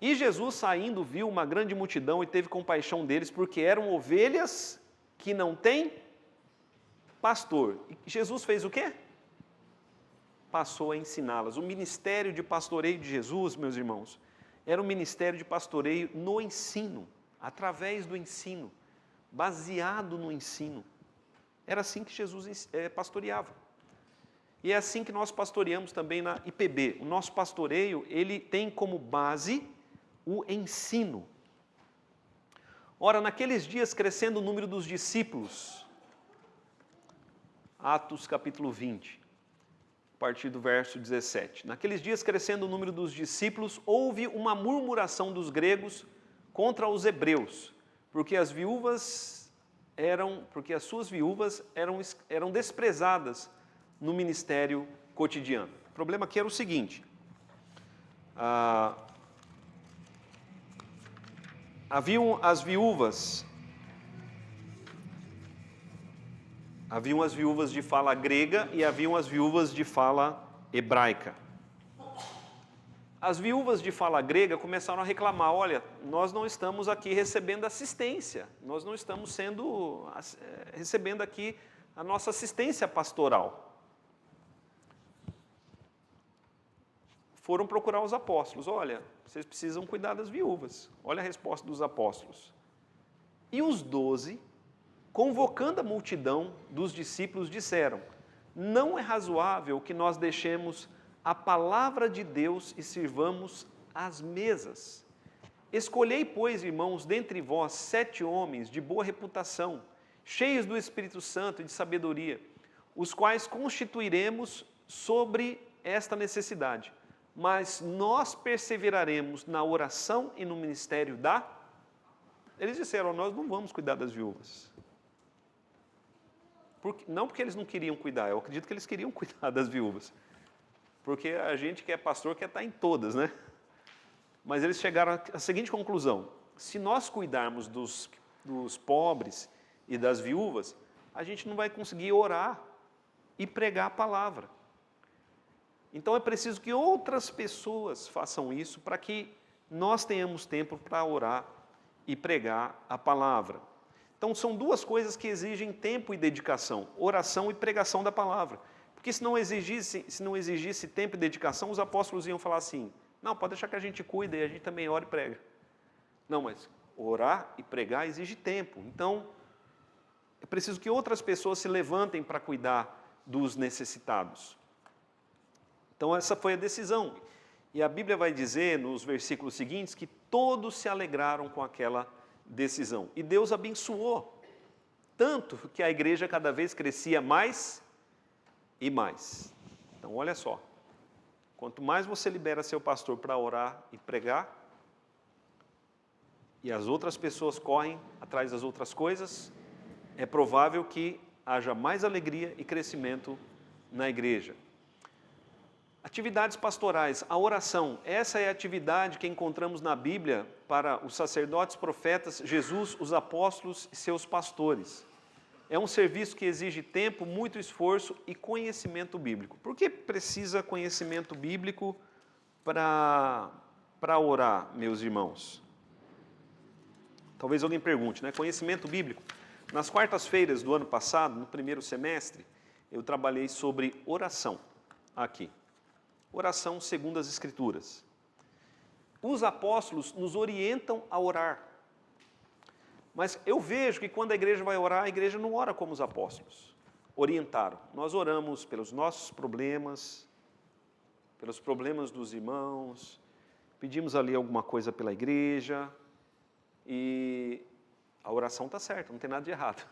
E Jesus, saindo, viu uma grande multidão e teve compaixão deles, porque eram ovelhas que não têm pastor. E Jesus fez o quê? Passou a ensiná-las. O ministério de pastoreio de Jesus, meus irmãos, era um ministério de pastoreio no ensino, através do ensino, baseado no ensino. Era assim que Jesus pastoreava. E é assim que nós pastoreamos também na IPB. O nosso pastoreio, ele tem como base o ensino. Ora, naqueles dias, crescendo o número dos discípulos, Atos capítulo 20, a partir do verso 17. Naqueles dias, crescendo o número dos discípulos, houve uma murmuração dos gregos contra os hebreus, porque as suas viúvas eram desprezadas no ministério cotidiano. O problema aqui era o seguinte: Haviam as viúvas de fala grega e haviam as viúvas de fala hebraica. As viúvas de fala grega começaram a reclamar, olha, nós não estamos aqui recebendo assistência, nós não estamos recebendo aqui a nossa assistência pastoral. Foram procurar os apóstolos, olha, vocês precisam cuidar das viúvas. Olha a resposta dos apóstolos. E os 12, convocando a multidão dos discípulos, disseram, não é razoável que nós deixemos a palavra de Deus e sirvamos às mesas. Escolhei, pois, irmãos, dentre vós 7 homens de boa reputação, cheios do Espírito Santo e de sabedoria, os quais constituiremos sobre esta necessidade. Mas nós perseveraremos na oração e no ministério da... Eles disseram, nós não vamos cuidar das viúvas. Não porque eles não queriam cuidar, eu acredito que eles queriam cuidar das viúvas. Porque a gente que é pastor quer estar em todas, né? Mas eles chegaram à seguinte conclusão, se nós cuidarmos dos pobres e das viúvas, a gente não vai conseguir orar e pregar a palavra. Então é preciso que outras pessoas façam isso para que nós tenhamos tempo para orar e pregar a palavra. Então são duas coisas que exigem tempo e dedicação, oração e pregação da palavra. Porque se não exigisse tempo e dedicação, os apóstolos iam falar assim, não, pode deixar que a gente cuida e a gente também ora e prega. Não, mas orar e pregar exige tempo. Então, é preciso que outras pessoas se levantem para cuidar dos necessitados. Então, essa foi a decisão. E a Bíblia vai dizer, nos versículos seguintes, que todos se alegraram com aquela decisão. E Deus abençoou, tanto que a igreja cada vez crescia mais e mais. Então, olha só. Quanto mais você libera seu pastor para orar e pregar, e as outras pessoas correm atrás das outras coisas, é provável que haja mais alegria e crescimento na igreja. Atividades pastorais, a oração, essa é a atividade que encontramos na Bíblia para os sacerdotes, profetas, Jesus, os apóstolos e seus pastores. É um serviço que exige tempo, muito esforço e conhecimento bíblico. Por que precisa conhecimento bíblico para orar, meus irmãos? Talvez alguém pergunte, né? Conhecimento bíblico. Nas quartas-feiras do ano passado, no primeiro semestre, eu trabalhei sobre oração aqui. Oração segundo as Escrituras. Os apóstolos nos orientam a orar. Mas eu vejo que quando a igreja vai orar, a igreja não ora como os apóstolos orientaram. Nós oramos pelos nossos problemas, pelos problemas dos irmãos, pedimos ali alguma coisa pela igreja e a oração está certa, não tem nada de errado.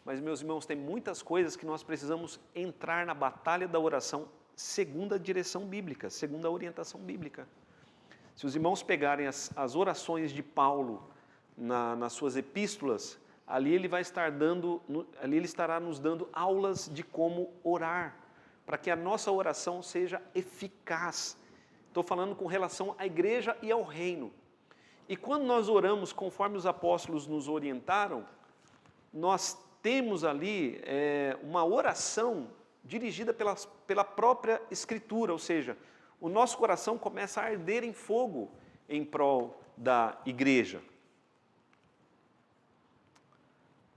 Mas, meus irmãos, tem muitas coisas que nós precisamos entrar na batalha da oração segundo a direção bíblica, segundo a orientação bíblica. Se os irmãos pegarem as orações de Paulo nas suas epístolas, ali ele estará nos dando aulas de como orar, para que a nossa oração seja eficaz. Estou falando com relação à igreja e ao reino. E quando nós oramos conforme os apóstolos nos orientaram, nós temos ali uma oração dirigida pela própria Escritura, ou seja, o nosso coração começa a arder em fogo em prol da igreja.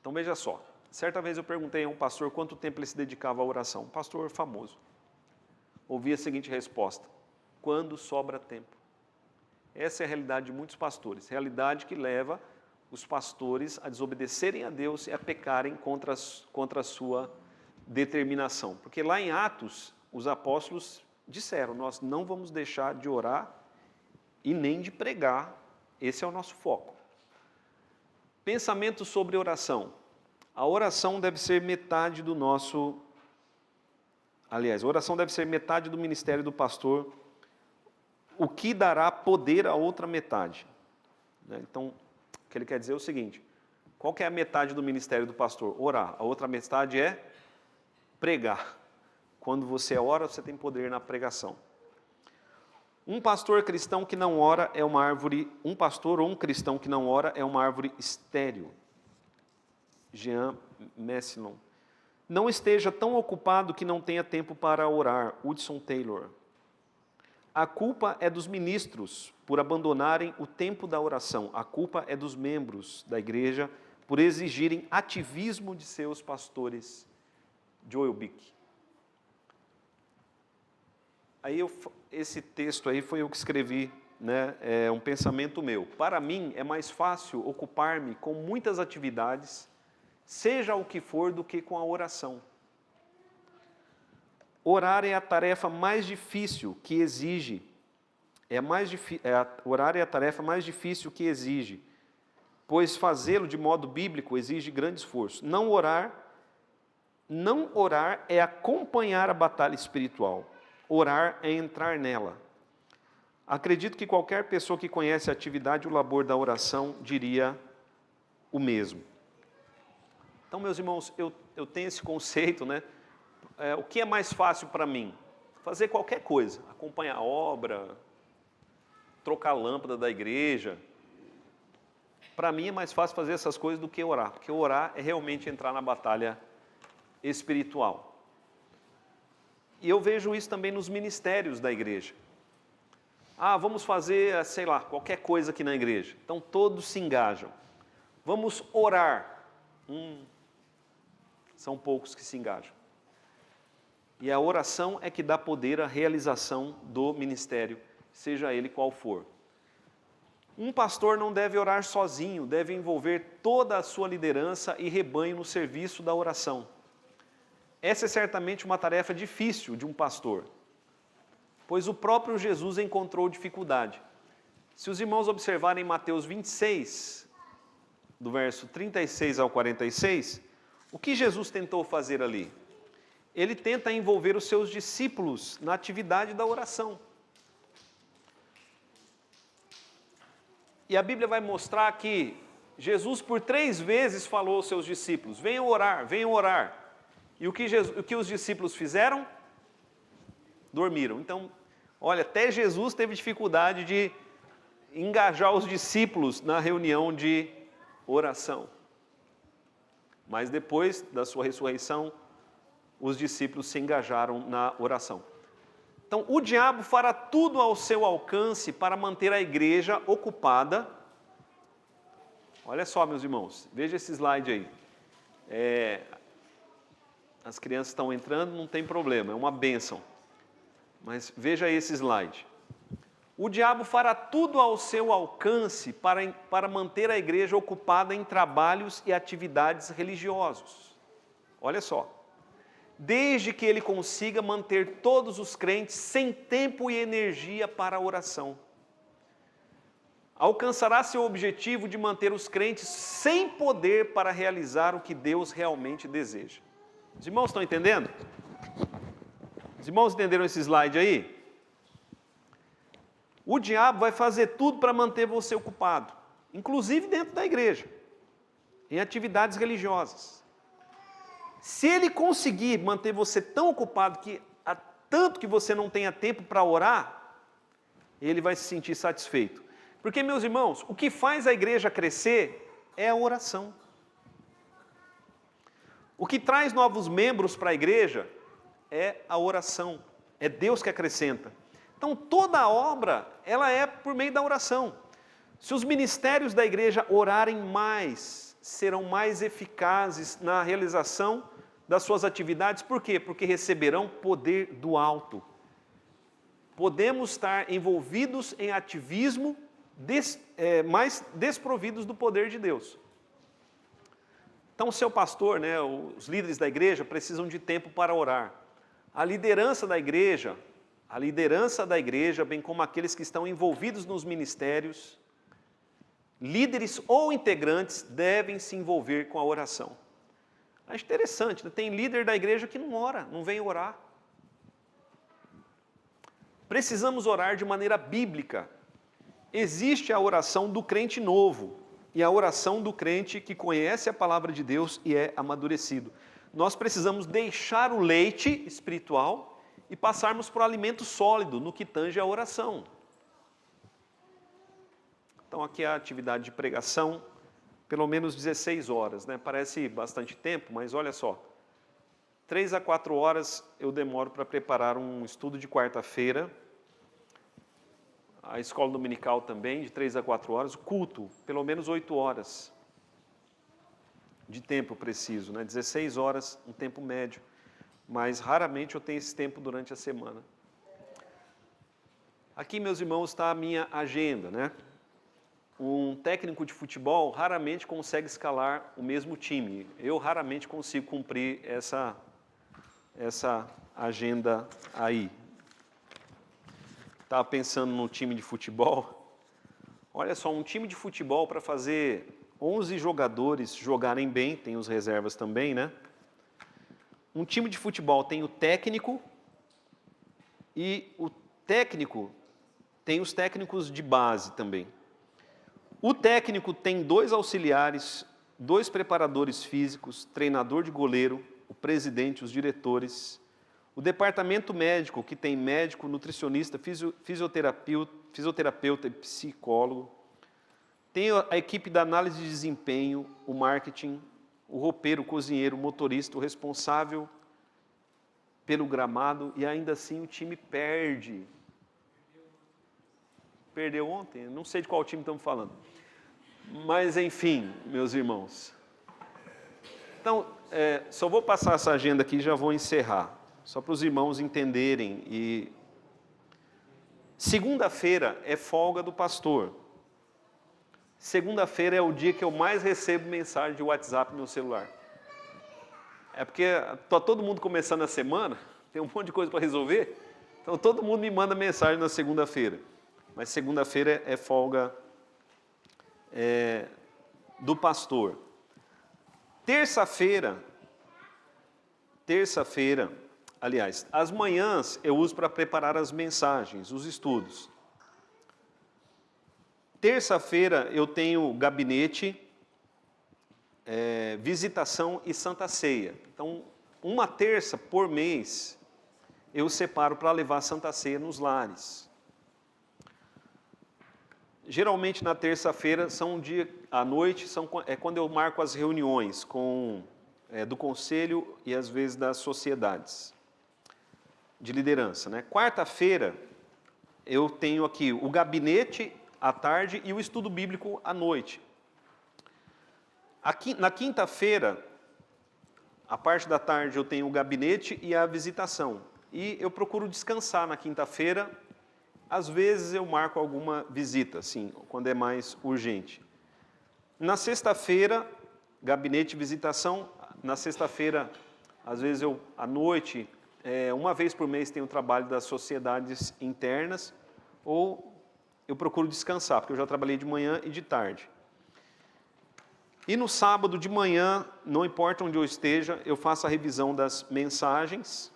Então veja só, certa vez eu perguntei a um pastor quanto tempo ele se dedicava à oração, um pastor famoso. Ouvi a seguinte resposta, quando sobra tempo. Essa é a realidade de muitos pastores, realidade que leva os pastores a desobedecerem a Deus e a pecarem contra a sua determinação. Porque lá em Atos, os apóstolos disseram, nós não vamos deixar de orar e nem de pregar, esse é o nosso foco. Pensamento sobre oração. A oração deve ser metade do nosso... Aliás, a oração deve ser metade do ministério do pastor, o que dará poder à outra metade. Então, o que ele quer dizer é o seguinte, qual que é a metade do ministério do pastor? Orar. A outra metade é pregar. Quando você ora, você tem poder na pregação. Um pastor cristão que não ora é uma árvore, um pastor ou um cristão que não ora é uma árvore estéril. Jean Messilon. Não esteja tão ocupado que não tenha tempo para orar. Hudson Taylor. A culpa é dos ministros por abandonarem o tempo da oração. A culpa é dos membros da igreja por exigirem ativismo de seus pastores. Joel Bick. Aí esse texto aí foi eu que escrevi, né? É um pensamento meu. Para mim é mais fácil ocupar-me com muitas atividades, seja o que for, do que com a oração. Orar é a tarefa mais difícil que exige. Orar é a tarefa mais difícil que exige, pois fazê-lo de modo bíblico exige grande esforço. Não orar é acompanhar a batalha espiritual. Orar é entrar nela. Acredito que qualquer pessoa que conhece a atividade e o labor da oração diria o mesmo. Então, meus irmãos, eu tenho esse conceito, né? O que é mais fácil para mim? Fazer qualquer coisa. Acompanhar a obra, trocar a lâmpada da igreja. Para mim é mais fácil fazer essas coisas do que orar, porque orar é realmente entrar na batalha espiritual. E eu vejo isso também nos ministérios da igreja. Vamos fazer, sei lá, qualquer coisa aqui na igreja. Então todos se engajam. Vamos orar. São poucos que se engajam. E a oração é que dá poder à realização do ministério, seja ele qual for. Um pastor não deve orar sozinho, deve envolver toda a sua liderança e rebanho no serviço da oração. Essa é certamente uma tarefa difícil de um pastor, pois o próprio Jesus encontrou dificuldade. Se os irmãos observarem Mateus 26, do verso 36 ao 46, o que Jesus tentou fazer ali? Ele tenta envolver os seus discípulos na atividade da oração. E a Bíblia vai mostrar que Jesus por 3 vezes falou aos seus discípulos, venham orar, venham orar. E o que os discípulos fizeram? Dormiram. Então, olha, até Jesus teve dificuldade de engajar os discípulos na reunião de oração. Mas depois da sua ressurreição, os discípulos se engajaram na oração. Então, o diabo fará tudo ao seu alcance para manter a igreja ocupada. Olha só, meus irmãos, veja esse slide aí. As crianças estão entrando, não tem problema, é uma bênção. Mas veja esse slide. O diabo fará tudo ao seu alcance para manter a igreja ocupada em trabalhos e atividades religiosos. Olha só. Desde que ele consiga manter todos os crentes sem tempo e energia para a oração. Alcançará seu objetivo de manter os crentes sem poder para realizar o que Deus realmente deseja. Os irmãos estão entendendo? Os irmãos entenderam esse slide aí? O diabo vai fazer tudo para manter você ocupado, inclusive dentro da igreja, em atividades religiosas. Se ele conseguir manter você tão ocupado tanto que você não tenha tempo para orar, ele vai se sentir satisfeito. Porque, meus irmãos, o que faz a igreja crescer é a oração. O que traz novos membros para a igreja é a oração. É Deus que acrescenta. Então, toda a obra, ela é por meio da oração. Se os ministérios da igreja orarem mais, serão mais eficazes na realização das suas atividades. Por quê? Porque receberão poder do alto. Podemos estar envolvidos em ativismo, mais desprovidos do poder de Deus. Então, o seu pastor, né, os líderes da igreja precisam de tempo para orar. A liderança da igreja, bem como aqueles que estão envolvidos nos ministérios, líderes ou integrantes, devem se envolver com a oração. Acho interessante, né? Tem líder da igreja que não ora, não vem orar. Precisamos orar de maneira bíblica. Existe a oração do crente novo e a oração do crente que conhece a palavra de Deus e é amadurecido. Nós precisamos deixar o leite espiritual e passarmos para o alimento sólido no que tange a oração. Então, aqui é a atividade de pregação, pelo menos 16 horas, né? Parece bastante tempo, mas olha só. 3 a 4 horas eu demoro para preparar um estudo de quarta-feira, a escola dominical também, de 3 a 4 horas, o culto, pelo menos 8 horas de tempo preciso, né? 16 horas, um tempo médio, mas raramente eu tenho esse tempo durante a semana. Aqui, meus irmãos, está a minha agenda, né? Um técnico de futebol raramente consegue escalar o mesmo time. Eu raramente consigo cumprir essa agenda aí. Estava pensando no time de futebol. Olha só, um time de futebol para fazer 11 jogadores jogarem bem, tem os reservas também, né? Um time de futebol tem o técnico e o técnico tem os técnicos de base também. O técnico tem 2 auxiliares, 2 preparadores físicos, treinador de goleiro, o presidente, os diretores, o departamento médico, que tem médico, nutricionista, fisioterapeuta e psicólogo, tem a equipe da análise de desempenho, o marketing, o roupeiro, o cozinheiro, o motorista, o responsável pelo gramado, e ainda assim o time perde. Perdeu ontem? Não sei de qual time estamos falando. Mas, enfim, meus irmãos. Então, só vou passar essa agenda aqui e já vou encerrar. Só para os irmãos entenderem. Segunda-feira é folga do pastor. Segunda-feira é o dia que eu mais recebo mensagem de WhatsApp no meu celular. É porque está todo mundo começando a semana, tem um monte de coisa para resolver, então todo mundo me manda mensagem na segunda-feira. Mas segunda-feira é folga do pastor. Terça-feira, aliás, as manhãs eu uso para preparar as mensagens, os estudos. Terça-feira eu tenho gabinete, visitação e Santa Ceia. Então, uma terça por mês eu separo para levar a Santa Ceia nos lares. Geralmente na terça-feira à noite é quando eu marco as reuniões do conselho e às vezes das sociedades de liderança, né? Quarta-feira eu tenho aqui o gabinete à tarde e o estudo bíblico à noite. Aqui, na quinta-feira, a parte da tarde eu tenho o gabinete e a visitação. E eu procuro descansar na quinta-feira. Às vezes eu marco alguma visita, assim, quando é mais urgente. Na sexta-feira, gabinete e visitação. Na sexta-feira, às vezes à noite, uma vez por mês tem o trabalho das sociedades internas, ou eu procuro descansar, porque eu já trabalhei de manhã e de tarde. E no sábado de manhã, não importa onde eu esteja, eu faço a revisão das mensagens.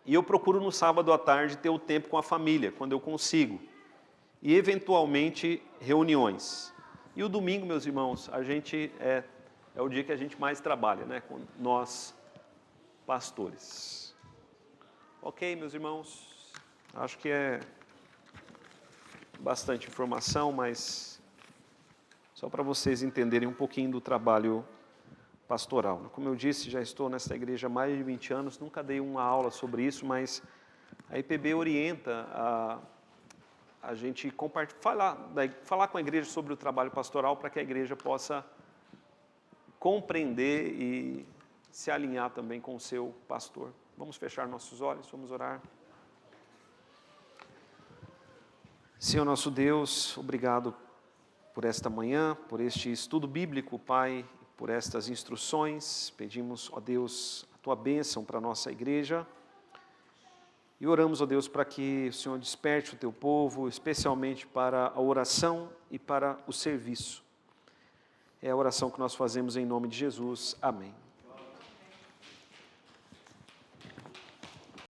E eu procuro no sábado à tarde ter o tempo com a família, quando eu consigo. E, eventualmente, reuniões. E o domingo, meus irmãos, a gente é o dia que a gente mais trabalha, né? Com nós, pastores. Ok, meus irmãos? Acho que é bastante informação, mas só para vocês entenderem um pouquinho do trabalho pastoral. Como eu disse, já estou nessa igreja há mais de 20 anos, nunca dei uma aula sobre isso, mas a IPB orienta a gente falar com a igreja sobre o trabalho pastoral para que a igreja possa compreender e se alinhar também com o seu pastor. Vamos fechar nossos olhos, vamos orar. Senhor nosso Deus, obrigado por esta manhã, por este estudo bíblico, Pai, por estas instruções. Pedimos, ó Deus, a Tua bênção para a nossa igreja. E oramos, ó Deus, para que o Senhor desperte o Teu povo, especialmente para a oração e para o serviço. É a oração que nós fazemos em nome de Jesus. Amém.